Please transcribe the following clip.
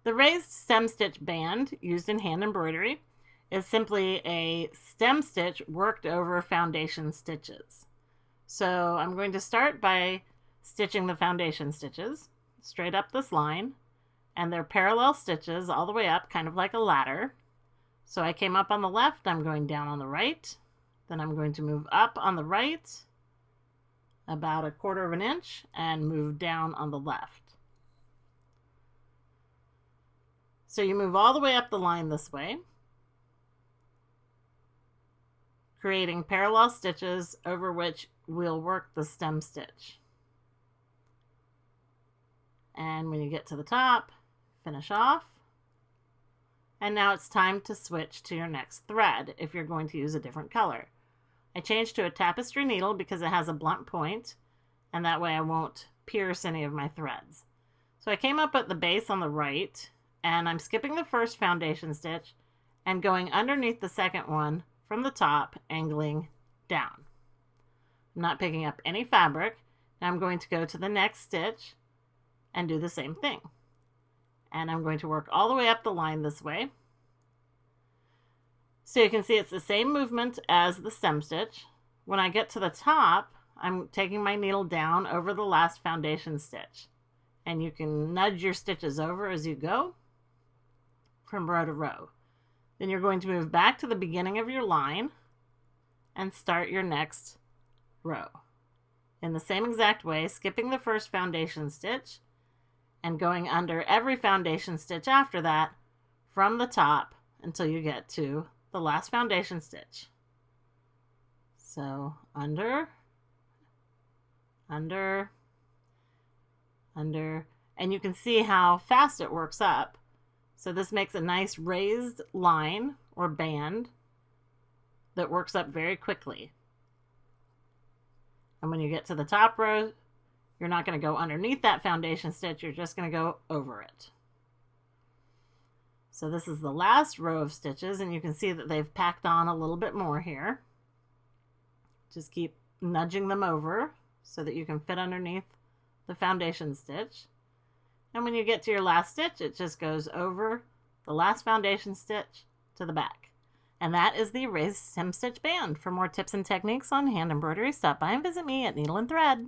The raised stem stitch band used in hand embroidery is simply a stem stitch worked over foundation stitches. So I'm going to start by stitching the foundation stitches straight up this line, and they're parallel stitches all the way up, kind of like a ladder. So I came up on the left, I'm going down on the right, then I'm going to move up on the right about 1/4 of an inch and move down on the left. So you move all the way up the line this way, creating parallel stitches over which we'll work the stem stitch. And when you get to the top, finish off. And now it's time to switch to your next thread if you're going to use a different color. I changed to a tapestry needle because it has a blunt point, and that way I won't pierce any of my threads. So I came up at the base on the right, and I'm skipping the first foundation stitch and going underneath the second one from the top, angling down. I'm not picking up any fabric. Now I'm going to go to the next stitch and do the same thing. And I'm going to work all the way up the line this way. So you can see it's the same movement as the stem stitch. When I get to the top, I'm taking my needle down over the last foundation stitch. And you can nudge your stitches over as you go from row to row. Then you're going to move back to the beginning of your line and start your next row. In the same exact way, skipping the first foundation stitch and going under every foundation stitch after that from the top until you get to the last foundation stitch. So under, under, under, and you can see how fast it works up. So this makes a nice raised line or band that works up very quickly. And when you get to the top row, you're not going to go underneath that foundation stitch, you're just going to go over it. So this is the last row of stitches, and you can see that they've packed on a little bit more here. Just keep nudging them over so that you can fit underneath the foundation stitch. And when you get to your last stitch, it just goes over the last foundation stitch to the back. And that is the raised stem stitch band. For more tips and techniques on hand embroidery, stop by and visit me at Needle and Thread.